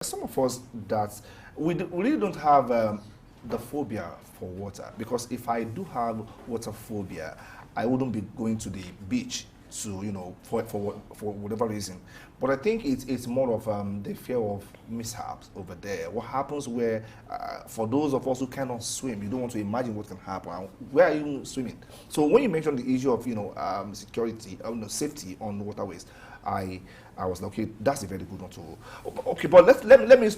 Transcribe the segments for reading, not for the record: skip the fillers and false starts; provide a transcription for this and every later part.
Some of us that we really don't have the phobia for water, because if I do have water phobia, I wouldn't be going to the beach to, for whatever reason. But I think it's more of the fear of mishaps over there. What happens where, for those of us who cannot swim, you don't want to imagine what can happen. Where are you swimming? So when you mentioned the issue of security, safety on waterways, I was like, okay, that's a very good one to. Okay, but let me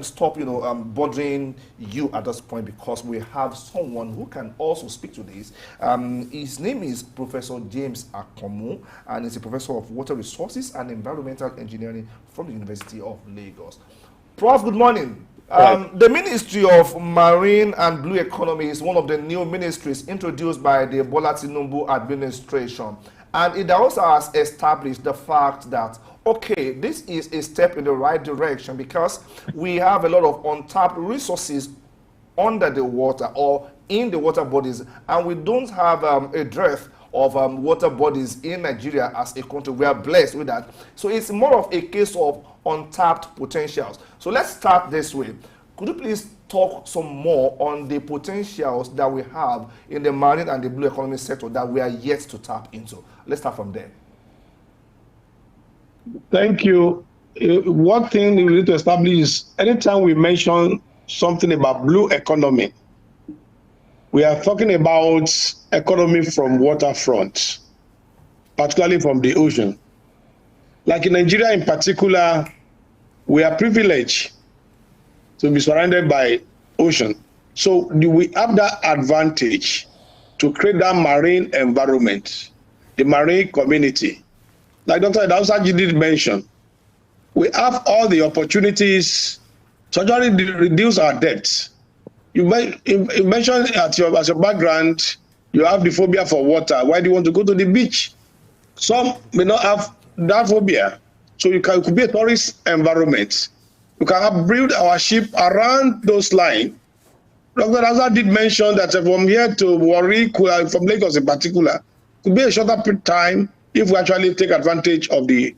stop bothering you at this point, because we have someone who can also speak to this. His name is Professor James Akanmu, and he's a professor of water resources and environmental engineering from the University of Lagos. Prof, good morning. The Ministry of Marine and Blue Economy is one of the new ministries introduced by the Bola Tinubu administration. And it also has established the fact that, okay, this is a step in the right direction, because we have a lot of untapped resources under the water or in the water bodies, and we don't have a dearth of water bodies in Nigeria as a country. We are blessed with that. So it's more of a case of untapped potentials. So let's start this way. Could you please talk some more on the potentials that we have in the marine and the blue economy sector that we are yet to tap into? Let's start from there. Thank you. One thing we need to establish is anytime we mention something about blue economy, we are talking about economy from waterfront, particularly from the ocean. Like in Nigeria in particular, we are privileged to be surrounded by ocean. So we have that advantage to create that marine environment, the marine community. Like Dr. Dausaji did mention, we have all the opportunities to actually reduce our debts. You mentioned as your background, you have the phobia for water. Why do you want to go to the beach? Some may not have that phobia. So it could be a tourist environment. We can build our ship around those lines. Dr. Azar did mention that from here to Warri, from Lagos in particular, could be a shorter time if we actually take advantage of the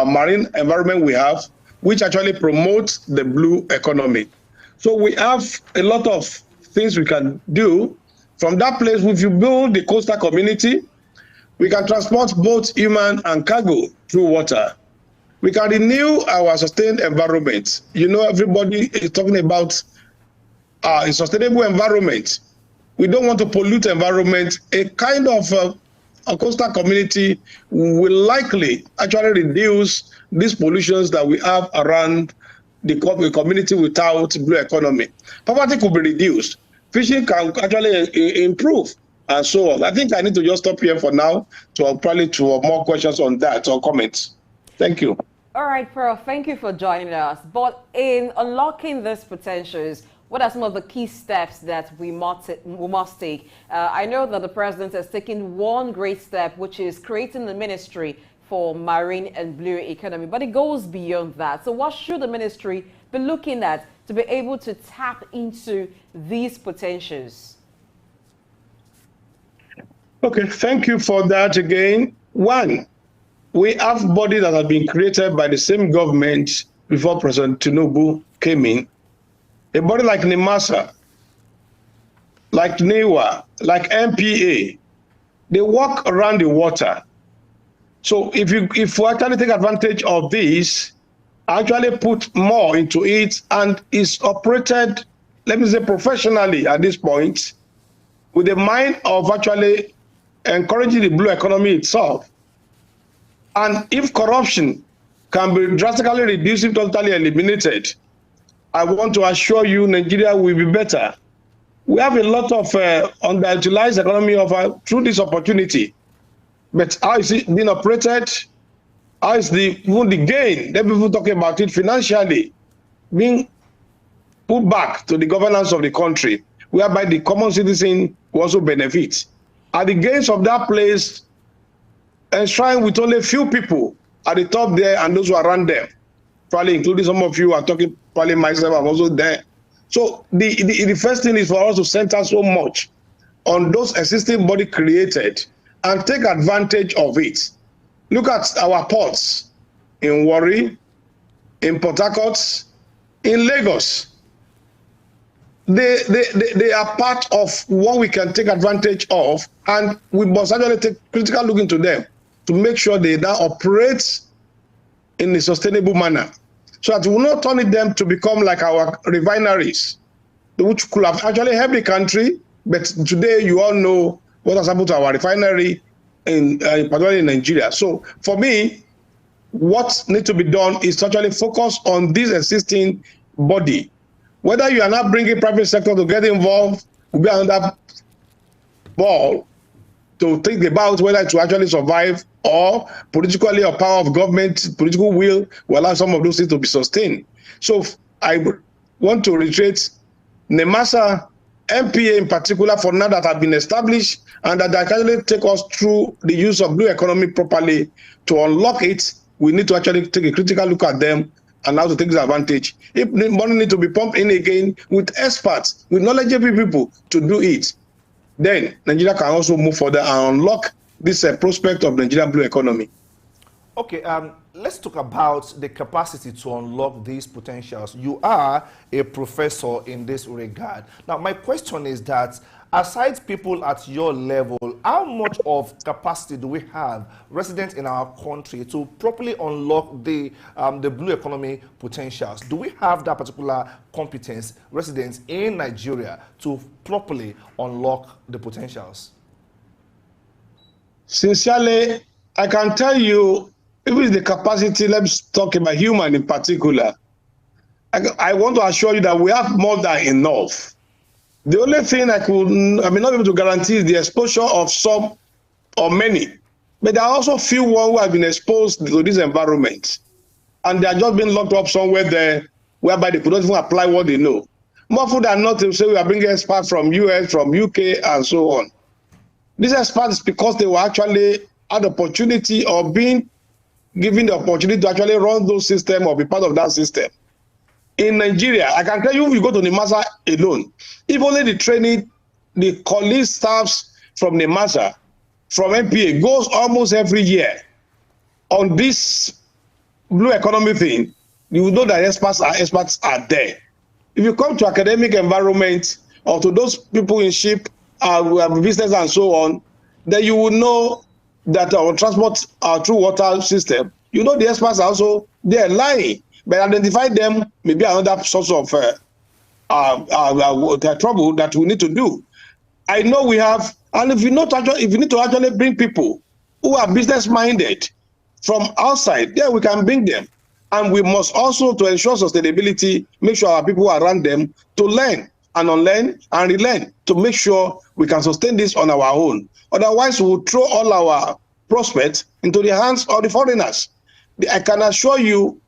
marine environment we have, which actually promotes the blue economy. So we have a lot of things we can do. From that place, if you build the coastal community, we can transport both human and cargo through water. We can renew our sustained environment. Everybody is talking about a sustainable environment. We don't want to pollute environment. A kind of a coastal community will likely actually reduce these pollutions that we have around the community without blue economy. Poverty could be reduced. Fishing can actually improve, and so on. I think I need to just stop here for now to probably to more questions on that or comments. Thank you. All right, Prof, thank you for joining us. But in unlocking these potentials, what are some of the key steps that we must take? I know that the president has taken one great step, which is creating the Ministry for Marine and Blue Economy, but it goes beyond that. So what should the ministry be looking at to be able to tap into these potentials? Okay, thank you for that again. One, we have bodies that have been created by the same government before President Tinubu came in. A body like NIMASA, like NEWA, like MPA, they work around the water. So if we actually take advantage of this, actually put more into it, and is operated, let me say, professionally at this point, with the mind of actually encouraging the blue economy itself. And if corruption can be drastically reduced, if totally eliminated, I want to assure you Nigeria will be better. We have a lot of underutilized economy through this opportunity. But how is it being operated? How is even the gain? Let people talking about it financially being put back to the governance of the country, whereby the common citizen will also benefit. Are the gains of that place enshrined with only a few people at the top there and those who are around them, probably including some of you are talking, probably myself, I'm also there. So the first thing is for us to center so much on those existing body created and take advantage of it. Look at our ports in Warri, in Port Harcourt, in Lagos, they are part of what we can take advantage of, and we must actually take critical look into them to make sure they now operate in a sustainable manner, so that we will not turn them to become like our refineries, which could have actually helped the country. But today, you all know what has happened to our refinery, particularly in Nigeria. So for me, what needs to be done is to actually focus on this existing body. Whether you are not bringing private sector to get involved, will be another ball to think about whether to actually survive, or politically or power of government, political will allow some of those things to be sustained. So I want to reiterate, NEMASA, MPA in particular, for now that have been established and that actually take us through the use of blue economy properly. To unlock it, we need to actually take a critical look at them and how to take this advantage. If the money needs to be pumped in again with experts, with knowledgeable people to do it, then Nigeria can also move further and unlock this prospect of Nigerian blue economy. Okay, let's talk about the capacity to unlock these potentials. You are a professor in this regard. Now, my question is that, aside people at your level, how much of capacity do we have resident in our country to properly unlock the blue economy potentials? Do we have that particular competence, residents in Nigeria, to properly unlock the potentials? Sincerely, I can tell you, if it's the capacity, let's talk about human in particular. I want to assure you that we have more than enough. The only thing I may not be able to guarantee is the exposure of some or many. But there are also few ones who have been exposed to this environment, and they are just being locked up somewhere there, whereby they could not even apply what they know. More food than not to say we are bringing experts from US, from UK, and so on. These experts, because they were actually had the opportunity or being given the opportunity to actually run those systems or be part of that system. In Nigeria, I can tell you, if you go to NEMASA alone, if only the training, the colleague staffs from NEMASA, from MPA, goes almost every year on this blue economy thing, you will know that experts are there. If you come to academic environment or to those people in ship, business and so on, then you will know that our transport through water system, you know the experts are also there lying, but identify them may be another source of trouble that we need to do. I know we have, and if you need to actually bring people who are business minded from outside, yeah, we can bring them. And we must also, to ensure sustainability, make sure our people around them to learn and unlearn and relearn to make sure we can sustain this on our own. Otherwise, we'll throw all our prospects into the hands of the foreigners. I can assure you,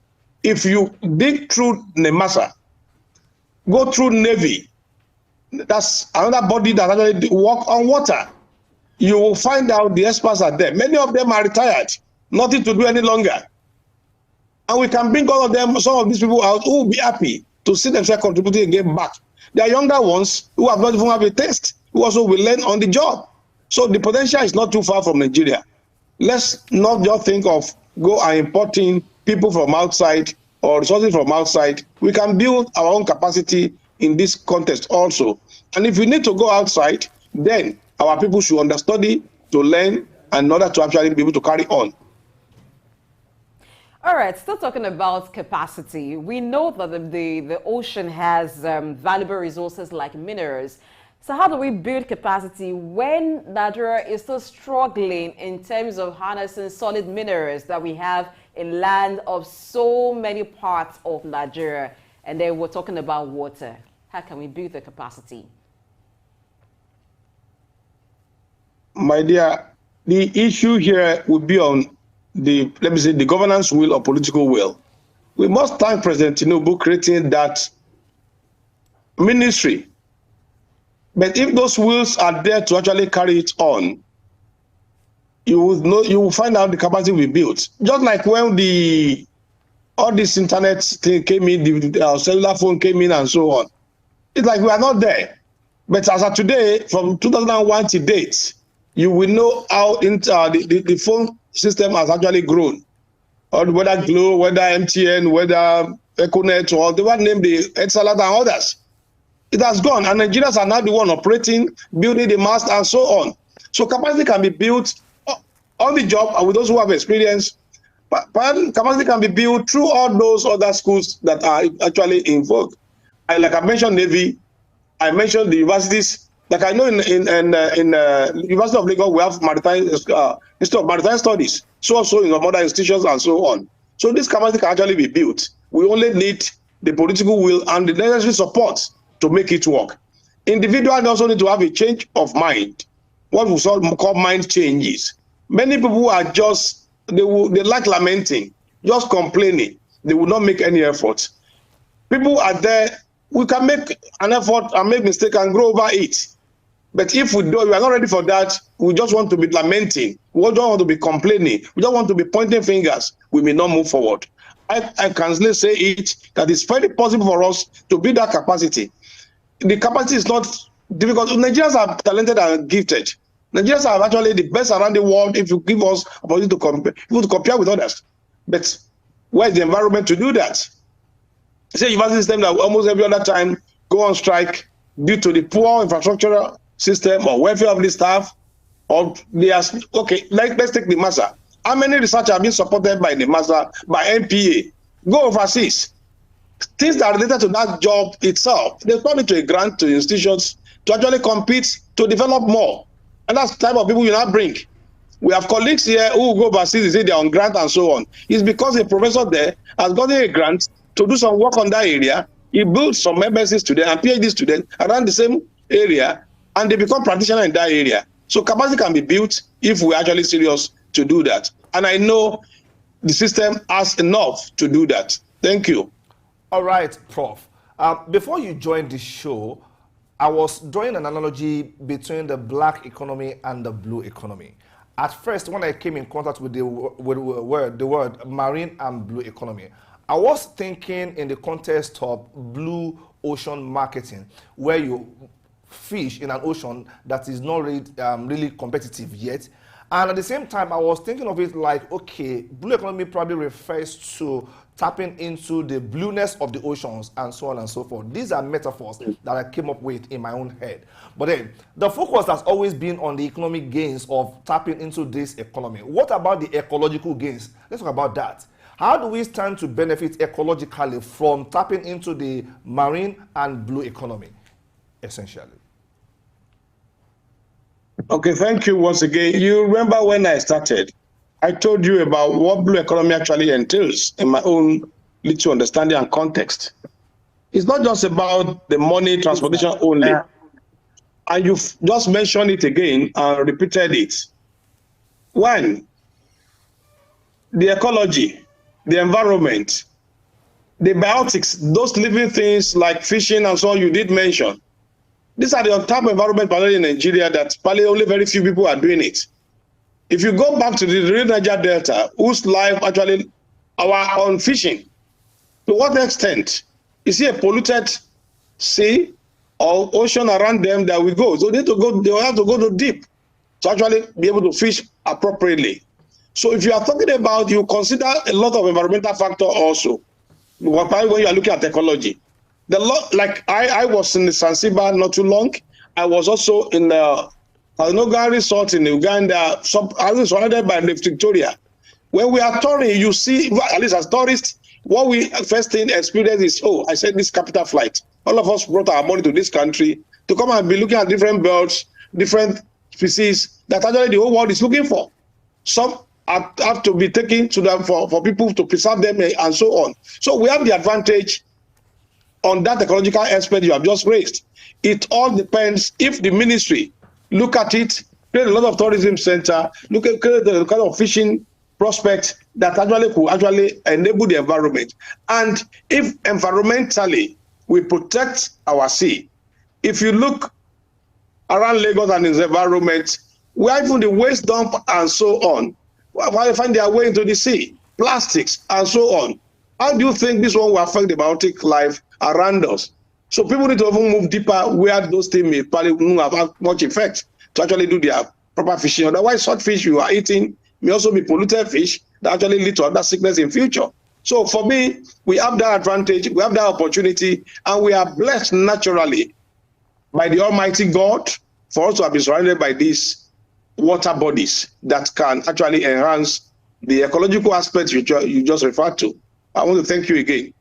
if you dig through NEMASA, go through Navy, that's another body that actually work on water, you will find out the experts are there. Many of them are retired, nothing to do any longer. And we can bring all of them, some of these people out who will be happy to see themselves contributing again back. There are younger ones who have not even have a taste, who also will learn on the job. So the potential is not too far from Nigeria. Let's not just think of go and importing people from outside or resources from outside. We can build our own capacity in this context also. And if we need to go outside, then our people should understudy to learn in order to actually be able to carry on. All right, still talking about capacity. We know that the ocean has valuable resources like minerals. So how do we build capacity when Nigeria is still struggling in terms of harnessing solid minerals that we have in land of so many parts of Nigeria? And then we're talking about water. How can we build the capacity? My dear, the issue here would be on the, let me say, the governance will or political will. We must thank President Tinubu creating that ministry. But if those wills are there to actually carry it on, you will find out the capacity we built. Just like when all this internet thing came in, the cellular phone came in and so on. It's like we are not there. But as of today, from 2001 to date, you will know how the phone system has actually grown. Or whether Glo, whether MTN, whether Econet, or they want to name the Etsalat and others. It has gone, and Nigerians are now the one operating, building the mast, and so on. So capacity can be built on the job, and with those who have experience. But capacity can be built through all those other schools that are actually in vogue. Like I mentioned Navy, I mentioned the universities. Like I know in University of Lagos we have maritime Institute of Maritime Studies. So also in other institutions and so on. So this capacity can actually be built. We only need the political will and the necessary support to make it work. Individuals also need to have a change of mind. What we call mind changes. Many people are just they like lamenting, just complaining. They will not make any effort. People are there. We can make an effort and make mistake and grow over it. But if we are not ready for that, we just want to be lamenting. We don't want to be complaining. We don't want to be pointing fingers. We may not move forward. I can say it that it's very possible for us to build that capacity. The capacity is not difficult. Nigerians are talented and gifted. Nigerians are actually the best around the world if you give us opportunity to compare with others. But where is the environment to do that? Say university system that almost every other time go on strike due to the poor infrastructural system or welfare of the staff, or they are okay. Let's take the MASA. How many research have been supported by the MASA, by NPA? Go overseas. Things that are related to that job itself, they turn into a grant to institutions to actually compete to develop more. And that's the type of people you now bring. We have colleagues here who go overseas, they say they're on grant and so on. It's because a professor there has gotten a grant to do some work on that area. He builds some MSc students and PhD students around the same area, and they become practitioners in that area. So capacity can be built if we're actually serious to do that. And I know the system has enough to do that. Thank you. All right, Prof. Before you joined the show, I was drawing an analogy between the black economy and the blue economy. At first, when I came in contact with the word marine and blue economy, I was thinking in the context of blue ocean marketing, where you fish in an ocean that is not really competitive yet. And at the same time, I was thinking of it like, okay, blue economy probably refers to tapping into the blueness of the oceans and so on and so forth. These are metaphors that I came up with in my own head. But then, the focus has always been on the economic gains of tapping into this economy. What about the ecological gains? Let's talk about that. How do we stand to benefit ecologically from tapping into the marine and blue economy, essentially? Okay, thank you once again. You remember when I started, I told you about what blue economy actually entails in my own little understanding and context. It's not just about the money transportation only. And you've just mentioned it again and repeated it. One, the ecology, the environment, the biotics, those living things like fishing and so on you did mention. These are the type of environment in Nigeria that probably only very few people are doing it. If you go back to the Rio Niger Delta, whose life actually are on fishing, to what extent is it a polluted sea or ocean around them that we go? So they have to go to deep to actually be able to fish appropriately. So if you are talking about, you consider a lot of environmental factor also, when you are looking at ecology. Like I was in the Zanzibar not too long. I was also in the Kanoga Resort in Uganda, I was surrounded by Lake Victoria. When we are touring, you see, at least as tourists, what we first thing experience is, oh, I said this capital flight. All of us brought our money to this country to come and be looking at different birds, different species that actually the whole world is looking for. Some have to be taken to them for people to preserve them and so on. So we have the advantage on that ecological aspect you have just raised. It all depends if the ministry look at it, create a lot of tourism center, create the kind of fishing prospects that could enable the environment. And if environmentally we protect our sea, if you look around Lagos and its environment, where even the waste dump and so on, why they find their way into the sea, plastics and so on. How do you think this one will affect the biotic life around us? So people need to even move deeper where those things may probably not have much effect to actually do their proper fishing. Otherwise, such fish you are eating may also be polluted fish that actually lead to other sickness in future. So for me, we have that advantage, we have that opportunity, and we are blessed naturally by the Almighty God for us to have been surrounded by these water bodies that can actually enhance the ecological aspects you just referred to. I want to thank you again.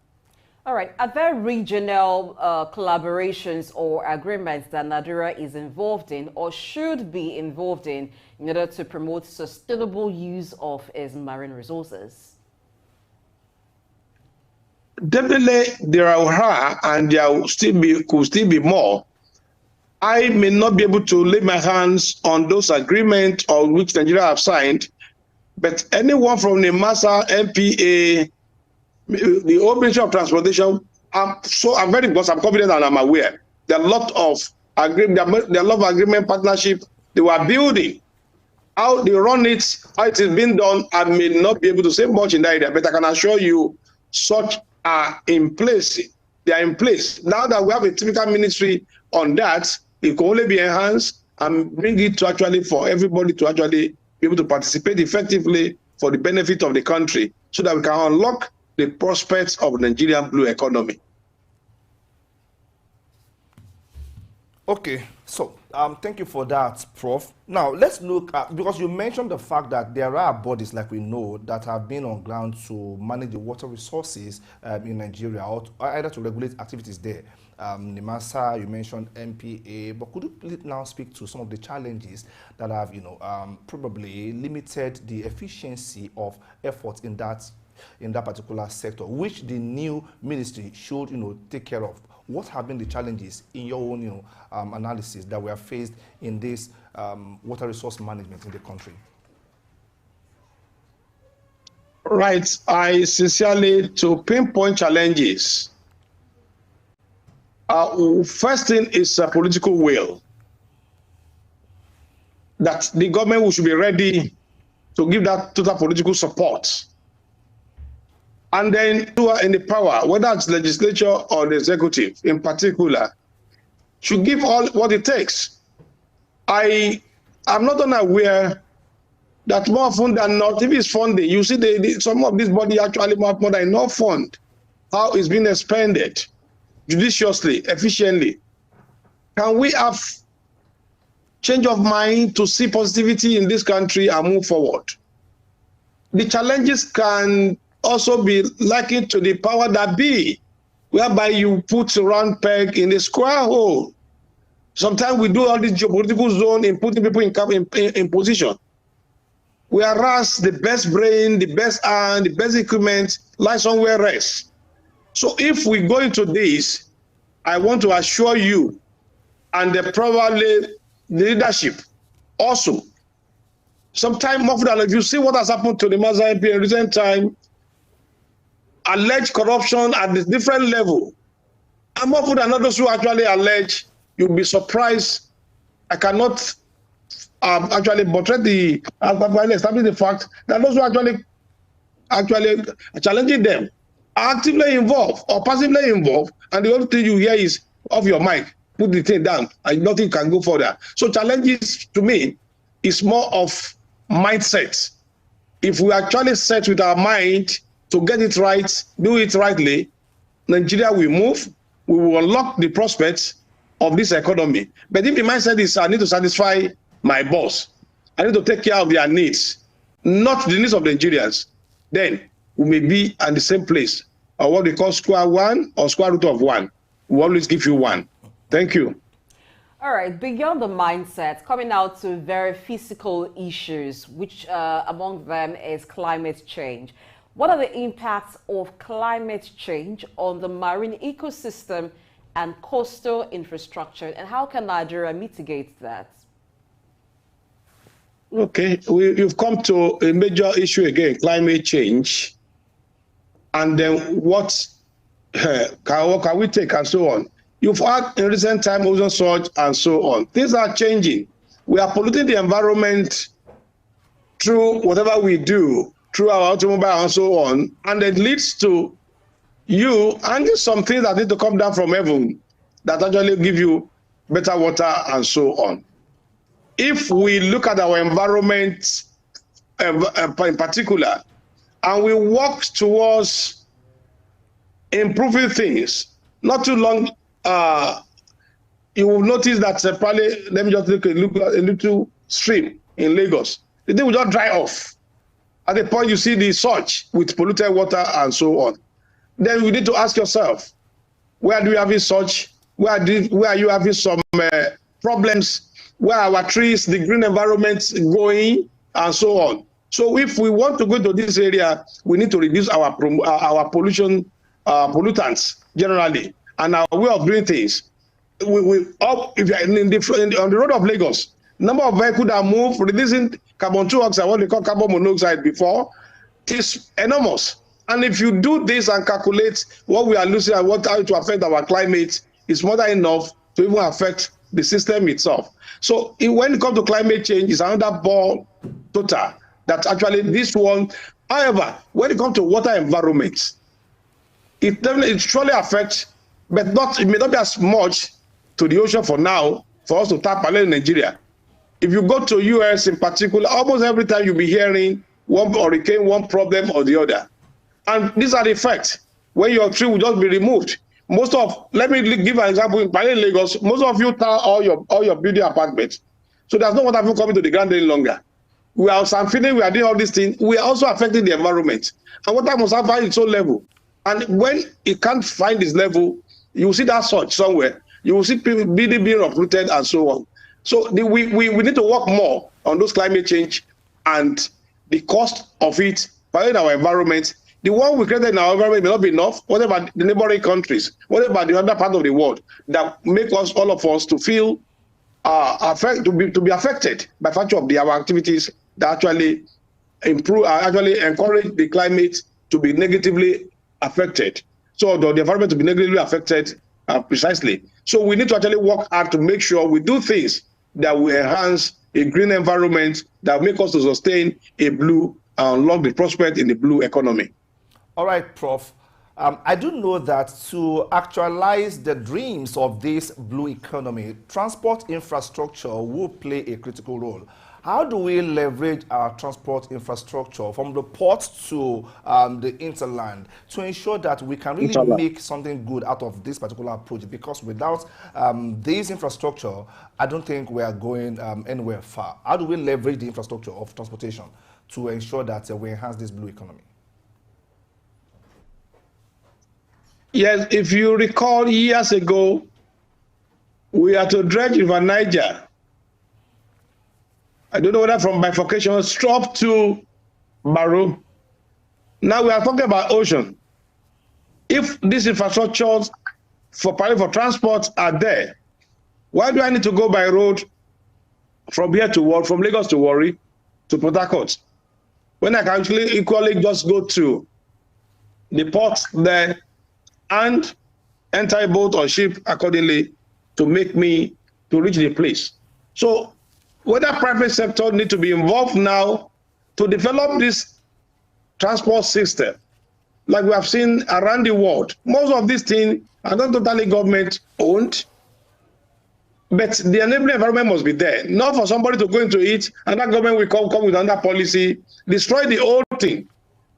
All right. Are there regional collaborations or agreements that Nigeria is involved in or should be involved in order to promote sustainable use of its marine resources? Definitely, there are, and there will could still be more. I may not be able to lay my hands on those agreements on which Nigeria have signed, but anyone from the NIMASA, MPA, the whole Ministry of Transportation, I'm very blessed, I'm confident, and I'm aware. There are a lot of agreement partnership they were building. How they run it, how it is being done, I may not be able to say much in that area, but I can assure you such are in place. They are in place. Now that we have a typical ministry on that, it can only be enhanced and bring it to actually for everybody to actually be able to participate effectively for the benefit of the country so that we can unlock the prospects of the Nigerian blue economy. Okay, so thank you for that, Prof. Now, let's look at, because you mentioned the fact that there are bodies, like we know, that have been on ground to manage the water resources in Nigeria, or either to regulate activities there. NIMASA, you mentioned MPA, but could you please now speak to some of the challenges that have, probably limited the efficiency of efforts in that particular sector, which the new ministry should, take care of? What have been the challenges in your own, analysis that we have faced in this water resource management in the country? Right. I sincerely, to pinpoint challenges, first thing is a political will. That the government should be ready to give that total political support. And then who are in the power, whether it's legislature or the executive in particular, should give all what it takes. I am not unaware that more often than not, if it's funding, you see some of this body actually more than enough fund, how it's being expended judiciously, efficiently. Can we have change of mind to see positivity in this country and move forward? The challenges can also be likened to the power that be, whereby you put a round peg in a square hole. Sometimes we do all this geopolitical zone in putting people in position. Whereas the best brain, the best hand, the best equipment lies somewhere else. So if we go into this, I want to assure you, and probably the leadership also, sometime more than if you see what has happened to the NIMASA MP in recent time, alleged corruption at this different level, and more than others who actually allege, you'll be surprised. I cannot actually portray establish the fact that those who actually challenging them are actively involved or passively involved, and the only thing you hear is off your mic, put the thing down, and nothing can go further. So challenges to me is more of mindset. If we actually set with our mind to get it right, do it rightly, Nigeria will move, we will unlock the prospects of this economy. But if the mindset is, I need to satisfy my boss, I need to take care of their needs, not the needs of the Nigerians, then we may be at the same place, or what we call square one or square root of one. We always give you one. Thank you. All right, beyond the mindset, coming out to very physical issues, which among them is climate change. What are the impacts of climate change on the marine ecosystem and coastal infrastructure, and how can Nigeria mitigate that? Okay, you've come to a major issue again, climate change, and then what can we take and so on. You've had in recent time ozone surge and so on. Things are changing. We are polluting the environment through whatever we do, through our automobile and so on, and it leads to you and some things that need to come down from heaven that actually give you better water and so on. If we look at our environment in particular, and we work towards improving things. Not too long, you will notice that probably, let me just look a little stream in Lagos. The thing will just dry off. At the point you see the surge with polluted water and so on. Then you need to ask yourself, where do you have this surge? Where are you having some problems? Where are our trees, the green environment going, and so on? So if we want to go to this area, we need to reduce our pollution, pollutants generally, and our way of doing things. If you're on the road of Lagos, number of vehicles that move releasing carbon dioxide, what they call carbon monoxide before, is enormous. And if you do this and calculate what we are losing and how it will affect our climate, it's more than enough to even affect the system itself. So when it comes to climate change, it's another ball total that actually this one. However, when it comes to water environment, it surely affects, but it may not be as much to the ocean for now, for us to tap in Nigeria. If you go to US in particular, almost every time you'll be hearing one hurricane, one problem or the other. And these are the effects when your tree will just be removed. Let me give an example. In Lagos, most of you tar all your building apartments. So there's no water coming to the ground any longer. We are feeling we are doing all these things. We are also affecting the environment. And water must have its own level. And when it can't find its level, you will see that surge somewhere. You will see people being uprooted and so on. So we need to work more on those climate change and the cost of it, in our environment. The one we created in our environment may not be enough. What about the neighboring countries? What about the other part of the world that make all of us to feel to be affected by virtue of our activities that actually encourage the climate to be negatively affected. So the environment to be negatively affected precisely. So we need to actually work hard to make sure we do things that will enhance a green environment that will make us to sustain a blue and unlock the prospect in the blue economy. All right, Prof. I do know that to actualize the dreams of this blue economy, transport infrastructure will play a critical role. How do we leverage our transport infrastructure from the port to the hinterland to ensure that we can really make something good out of this particular approach? Because without this infrastructure, I don't think we are going anywhere far. How do we leverage the infrastructure of transportation to ensure that we enhance this blue economy? Yes, if you recall years ago, we had to dredge River Niger. I don't know whether from bifurcation up to Barrow. Now we are talking about ocean. If these infrastructures for transport are there, why do I need to go by road from Lagos to Warri to Port Harcourt, when I can actually equally just go to the port there and enter a boat or ship accordingly to reach the place? So whether private sector need to be involved now to develop this transport system, like we have seen around the world. Most of these things are not totally government owned, but the enabling environment must be there. Not for somebody to go into it and that government will come with another policy, destroy the whole thing.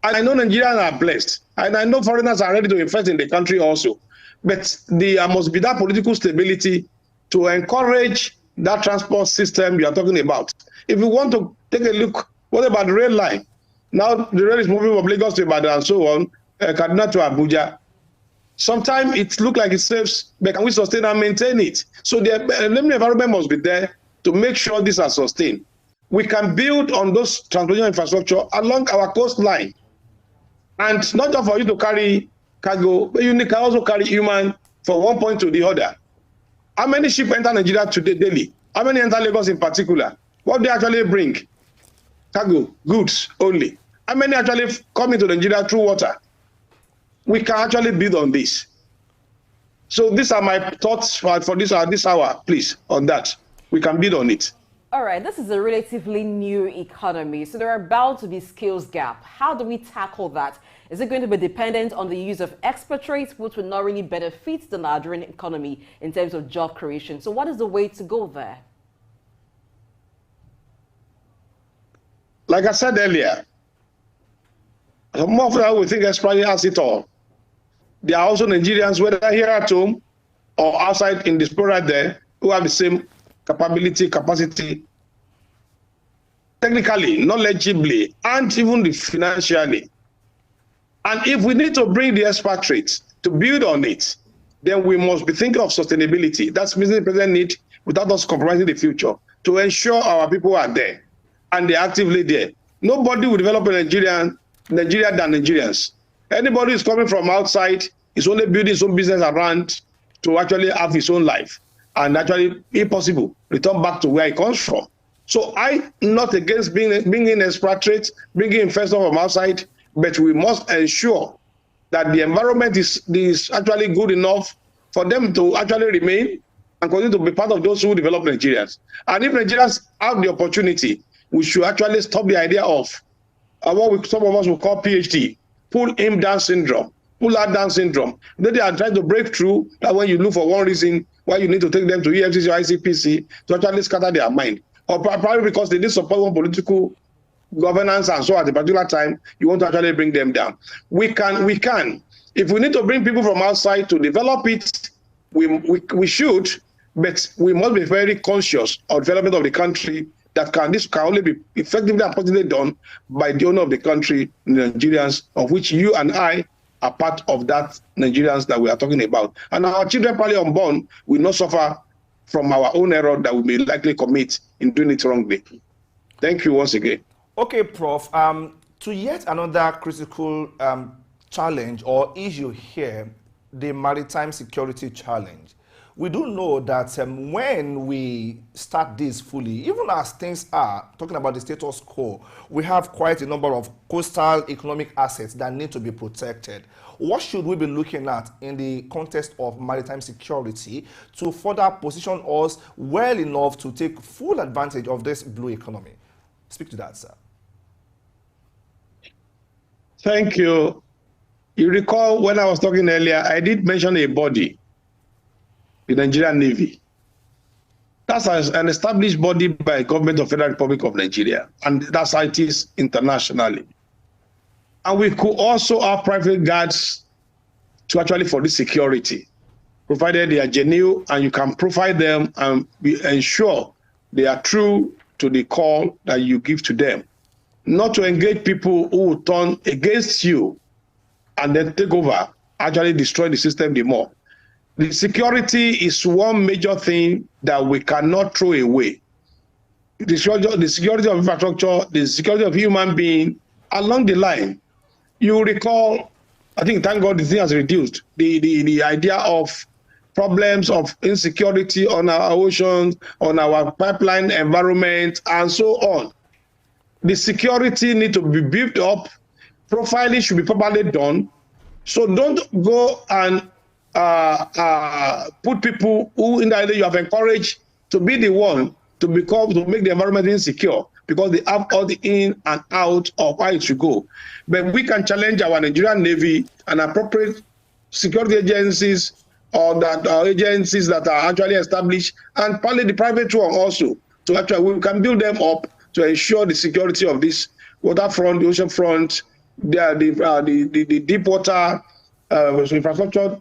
And I know Nigerians are blessed, and I know foreigners are ready to invest in the country also. But there must be that political stability to encourage that transport system you are talking about. If you want to take a look, what about the rail line? Now the rail is moving from Lagos to Ibadan and so on, Kaduna to Abuja. Sometimes it looks like it saves, but can we sustain and maintain it? So the environment must be there to make sure these are sustained. We can build on those transportation infrastructure along our coastline. And not just for you to carry cargo, but you can also carry human from one point to the other. How many ships enter Nigeria today daily? How many enter Lagos in particular? What do they actually bring? Cargo, goods only. How many actually come into Nigeria through water? We can actually build on this. So these are my thoughts for this hour, please, on that. We can build on it. All right, this is a relatively new economy, so there are bound to be skills gap. How do we tackle that? Is it going to be dependent on the use of expatriates, which will not really benefit the Nigerian economy in terms of job creation? So what is the way to go there? Like I said earlier, more of that we think expatriate has it all. there are also Nigerians, whether here at home or outside in diaspora there, who have the same capacity, technically, knowledgeably, and even financially. And if we need to bring the expatriates to build on it, then we must be thinking of sustainability. That's the present need without us compromising the future to ensure our people are there and they're actively there. Nobody will develop Nigeria than Nigerians. Anybody who's coming from outside is only building his own business around to actually have his own life and actually, if possible, return back to where he comes from. So I'm not against bringing expatriates, bringing investors from outside, but we must ensure that the environment is actually good enough for them to actually remain and continue to be part of those who develop Nigerians. And if Nigerians have the opportunity, we should actually stop the idea of what some of us will call PhD, pull him down syndrome, pull her down syndrome. Then they are trying to break through that when you look for one reason why you need to take them to EFCC or ICPC to actually scatter their mind. Or probably because they need support one political governance and so at a particular time, you want to actually bring them down. We can. If we need to bring people from outside to develop it, we should, but we must be very conscious of development of the country. This can only be effectively and positively done by the owner of the country, Nigerians, of which you and I are part of that Nigerians that we are talking about. And our children probably unborn will not suffer from our own error that we may likely commit in doing it wrongly. Thank you once again. Okay, Prof. To yet another critical challenge or issue here, the maritime security challenge. We do know that when we start this fully, even as things are, talking about the status quo, we have quite a number of coastal economic assets that need to be protected. What should we be looking at in the context of maritime security to further position us well enough to take full advantage of this blue economy? Speak to that, sir. Thank you. You recall when I was talking earlier, I did mention a body, the Nigerian Navy. That's an established body by government of Federal Republic of Nigeria, and that's how it is internationally. And we could also have private guards to actually for this security, provided they are genuine and you can provide them and ensure they are true to the call that you give to them. Not to engage people who will turn against you and then take over, actually destroy the system the more. The security is one major thing that we cannot throw away. The security of infrastructure, the security of human being, along the line. You recall, I think, thank God, the thing has reduced. The idea of problems of insecurity on our oceans, on our pipeline environment, and so on. The security need to be built up. Profiling should be properly done. So don't go and put people who indirectly you have encouraged to be the one to make the environment insecure because they have all the in and out of how it should go. But we can challenge our Nigerian Navy and appropriate security agencies or that agencies that are actually established, and probably the private one also, to actually we can build them up to ensure the security of this waterfront, the ocean front, the deep water infrastructure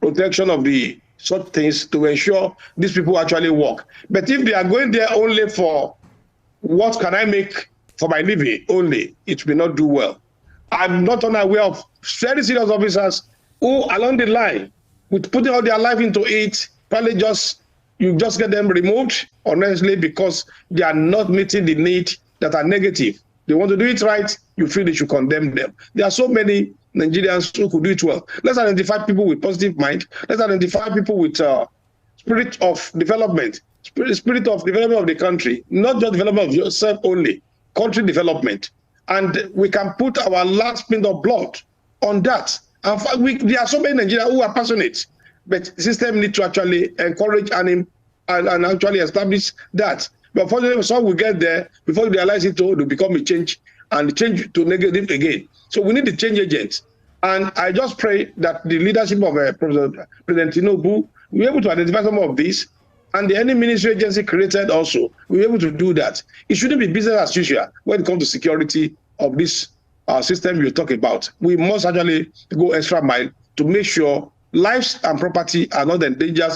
protection of the such things to ensure these people actually work. But if they are going there only for what can I make for my living only, it will not do well. I'm not unaware of very serious officers who along the line, with putting all their life into it, probably you just get them removed, honestly, because they are not meeting the need that are negative. They want to do it right, you feel they should condemn them. There are so many Nigerians who could do it well. Let's identify people with positive mind. Let's identify people with spirit of development, spirit of development of the country, not just development of yourself only, country development. And we can put our last pint of blood on that. And there are so many Nigerians who are passionate, but the system needs to actually encourage and actually establish that. But unfortunately, some will get there before you realize it will become a change and change to negative again. So we need the change agents. And I just pray that the leadership of President Tinubu will be able to identify some of these, and any ministry agency created also will be able to do that. It shouldn't be business as usual when it comes to security of this system you talk about. We must actually go extra mile to make sure lives and property are not endangered